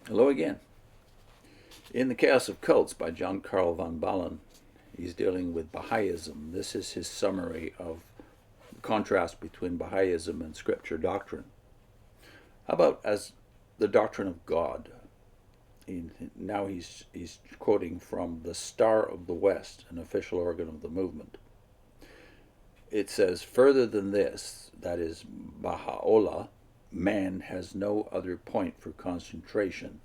Hello again. In The Chaos of Cults by Karel von Baalen, he's dealing with Bahaism. This is his summary of the contrast between Bahaism and scripture doctrine. How about as the doctrine of God? Now he's quoting from the Star of the West, an official organ of the movement. It says, further than this, that is Baha'u'llah, man has no other point for concentration.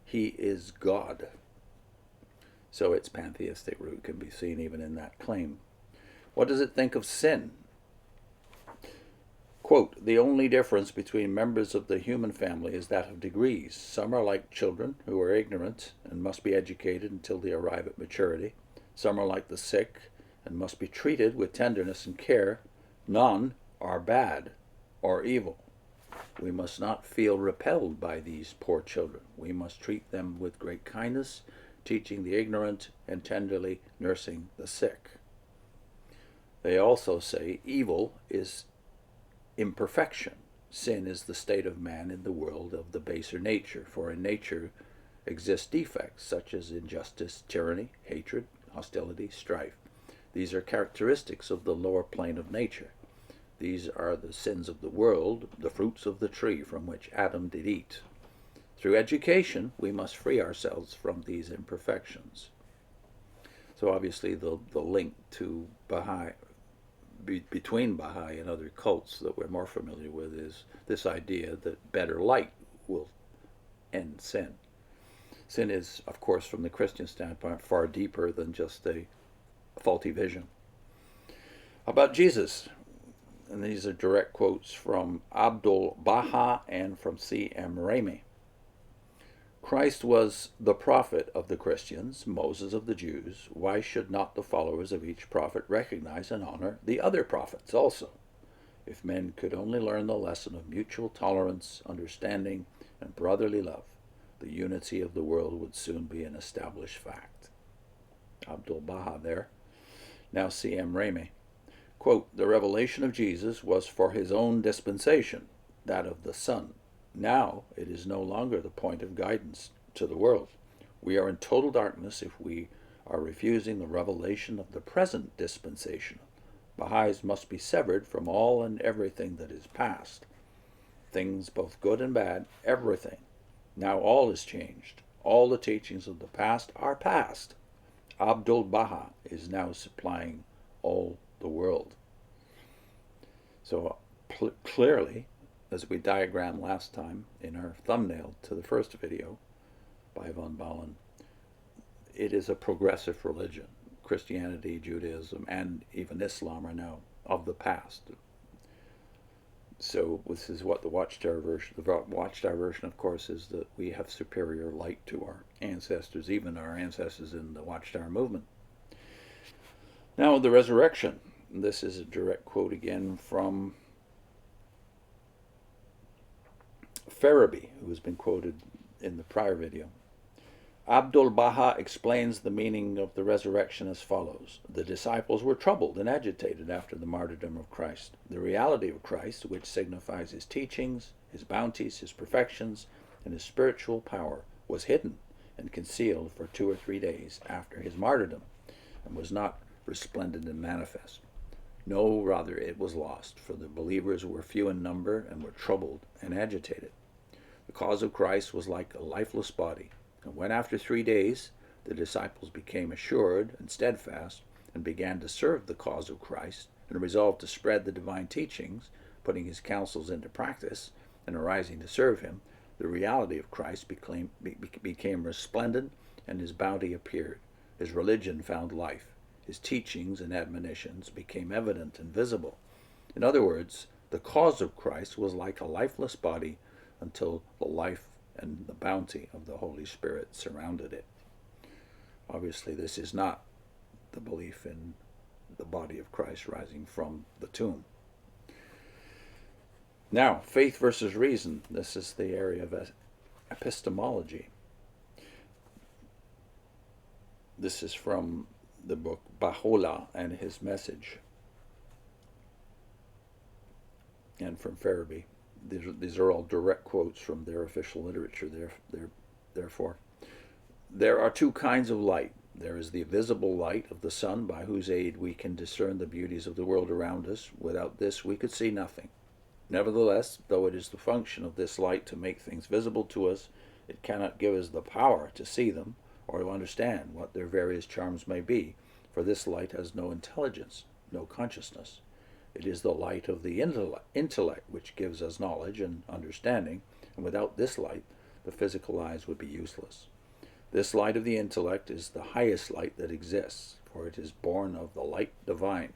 He is God. So its pantheistic root can be seen even in that claim. What does it think of sin? Quote, the only difference between members of the human family is that of degrees. Some are like children who are ignorant and must be educated until they arrive at maturity. Some are like the sick and must be treated with tenderness and care. None are bad or evil. We must not feel repelled by these poor children. We must treat them with great kindness, teaching the ignorant and tenderly nursing the sick. They also say evil is imperfection. Sin is the state of man in the world of the baser nature, for in nature exist defects such as injustice, tyranny, hatred, hostility, strife. These are characteristics of the lower plane of nature. These are the sins of the world, the fruits of the tree from which Adam did eat. Through education, we must free ourselves from these imperfections. So obviously the link to Bahai, between Bahai and other cults that we're more familiar with, is this idea that better light will end sin. Sin is, of course, from the Christian standpoint, far deeper than just a faulty vision. About Jesus, and these are direct quotes from Abdul Baha and from C.M. Ramey. Christ was the prophet of the Christians, Moses of the Jews. Why should not the followers of each prophet recognize and honor the other prophets also? If men could only learn the lesson of mutual tolerance, understanding, and brotherly love, the unity of the world would soon be an established fact. Abdul Baha there. Now C.M. Ramey. Quote, the revelation of Jesus was for his own dispensation, that of the Son. Now it is no longer the point of guidance to the world. We are in total darkness if we are refusing the revelation of the present dispensation. Baha'is must be severed from all and everything that is past. Things both good and bad, everything. Now all is changed. All the teachings of the past are past. Abdul Baha is now supplying all the world. So clearly, as we diagrammed last time in our thumbnail to the first video by von Baalen, it is a progressive religion. Christianity, Judaism, and even Islam are now of the past. So this is what the Watchtower version, of course, is that we have superior light to our ancestors, even our ancestors in the Watchtower movement. Now the resurrection. This is a direct quote again from Farabi, who has been quoted in the prior video. Abdul Baha explains the meaning of the resurrection as follows. The disciples were troubled and agitated after the martyrdom of Christ. The reality of Christ, which signifies his teachings, his bounties, his perfections, and his spiritual power, was hidden and concealed for 2 or 3 days after his martyrdom, and was not resplendent and manifest. No, rather it was lost, for the believers were few in number and were troubled and agitated. The cause of Christ was like a lifeless body, and when after 3 days the disciples became assured and steadfast and began to serve the cause of Christ and resolved to spread the divine teachings, putting his counsels into practice and arising to serve him, the reality of Christ became resplendent and his bounty appeared. His religion found life. His teachings and admonitions became evident and visible. In other words, the cause of Christ was like a lifeless body until the life and the bounty of the Holy Spirit surrounded it. Obviously, this is not the belief in the body of Christ rising from the tomb. Now, faith versus reason. This is the area of epistemology. This is from the book Baha'u'llah and His Message, and from Farabi. These are all direct quotes from their official literature. Therefore, there are two kinds of light. There is the visible light of the sun, by whose aid we can discern the beauties of the world around us. Without this, we could see nothing. Nevertheless, though it is the function of this light to make things visible to us, it cannot give us the power to see them or to understand what their various charms may be, for this light has no intelligence, no consciousness. It is the light of the intellect which gives us knowledge and understanding, and without this light, the physical eyes would be useless. This light of the intellect is the highest light that exists, for it is born of the light divine.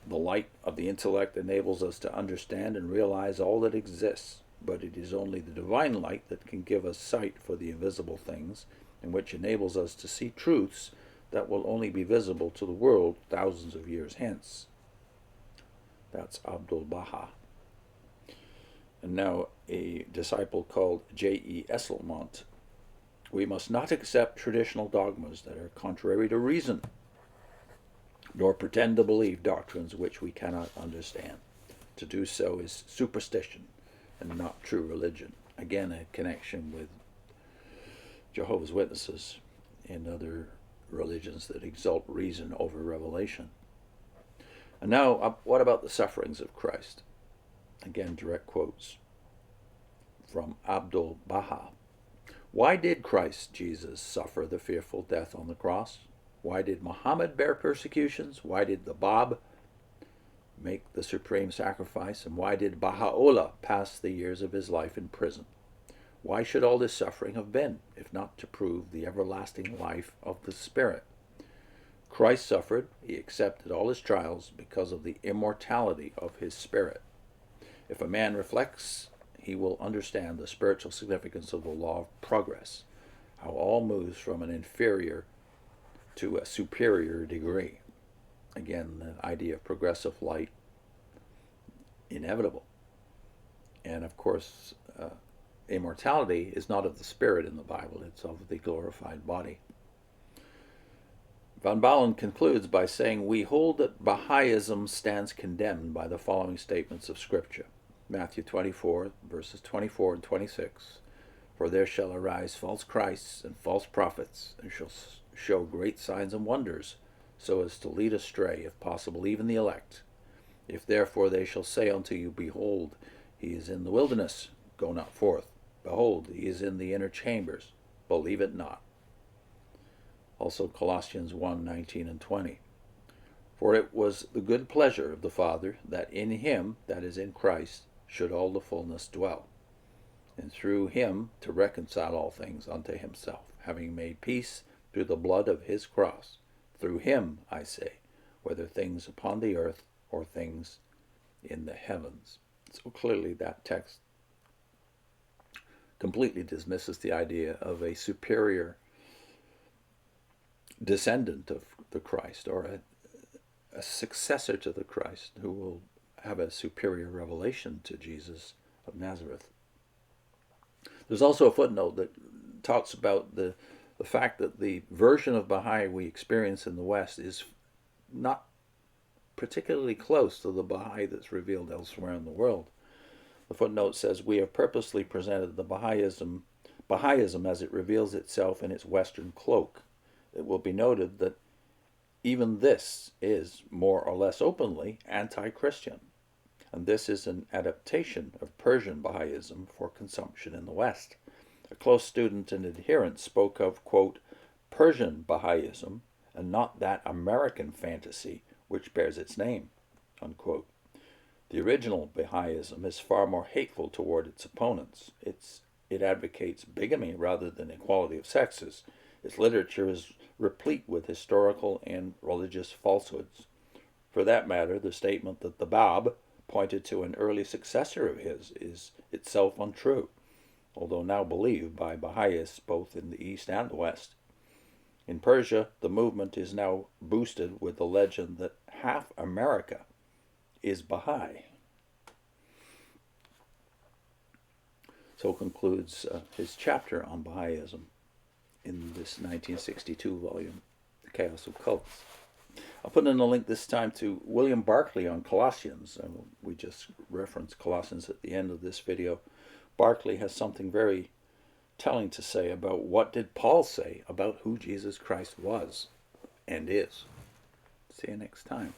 The light of the intellect enables us to understand and realize all that exists, but it is only the divine light that can give us sight for the invisible things, and which enables us to see truths that will only be visible to the world thousands of years hence. That's Abdu'l-Baha. And now a disciple called J.E. Esselmont. We must not accept traditional dogmas that are contrary to reason, nor pretend to believe doctrines which we cannot understand. To do so is superstition and not true religion. Again, a connection with Jehovah's Witnesses and other religions that exalt reason over revelation. And now, what about the sufferings of Christ? Again, direct quotes from Abdu'l-Baha. Why did Christ Jesus suffer the fearful death on the cross? Why did Muhammad bear persecutions? Why did the Bab make the supreme sacrifice? And why did Baha'u'llah pass the years of his life in prison? Why should all this suffering have been, if not to prove the everlasting life of the Spirit? Christ suffered, he accepted all his trials because of the immortality of his spirit. If a man reflects, he will understand the spiritual significance of the law of progress, how all moves from an inferior to a superior degree. Again, the idea of progressive light, inevitable. And of course, immortality is not of the spirit in the Bible, it's of the glorified body. Von Baalen concludes by saying, we hold that Baha'ism stands condemned by the following statements of Scripture. Matthew 24, verses 24 and 26. For there shall arise false Christs and false prophets, and shall show great signs and wonders, so as to lead astray, if possible, even the elect. If therefore they shall say unto you, Behold, he is in the wilderness, go not forth. Behold, he is in the inner chambers, believe it not. Also Colossians 1:19 and 20. For it was the good pleasure of the Father that in him, that is in Christ, should all the fullness dwell, and through him to reconcile all things unto himself, having made peace through the blood of his cross. Through him, I say, whether things upon the earth or things in the heavens. So clearly that text completely dismisses the idea of a superior descendant of the Christ, or a successor to the Christ, who will have a superior revelation to Jesus of Nazareth. There's also a footnote that talks about the fact that the version of Bahai we experience in the West is not particularly close to the Bahai that's revealed elsewhere in the world. The footnote says, we have purposely presented the Bahaism as it reveals itself in its Western cloak. It will be noted that even this is, more or less openly, anti-Christian, and this is an adaptation of Persian Bahaism for consumption in the West. A close student and adherent spoke of, quote, Persian Bahaism, and not that American fantasy which bears its name, unquote. The original Bahaism is far more hateful toward its opponents. It advocates bigamy rather than equality of sexes. Its literature is replete with historical and religious falsehoods. For that matter, the statement that the Bab pointed to an early successor of his is itself untrue, although now believed by Baha'is both in the East and the West. In Persia, the movement is now boosted with the legend that half America is Bahai. So concludes his chapter on Bahaism in this 1962 volume, The Chaos of Cults. I'll put in a link this time to William Barclay on Colossians. And we just referenced Colossians at the end of this video. Barclay has something very telling to say about what did Paul say about who Jesus Christ was and is. See you next time.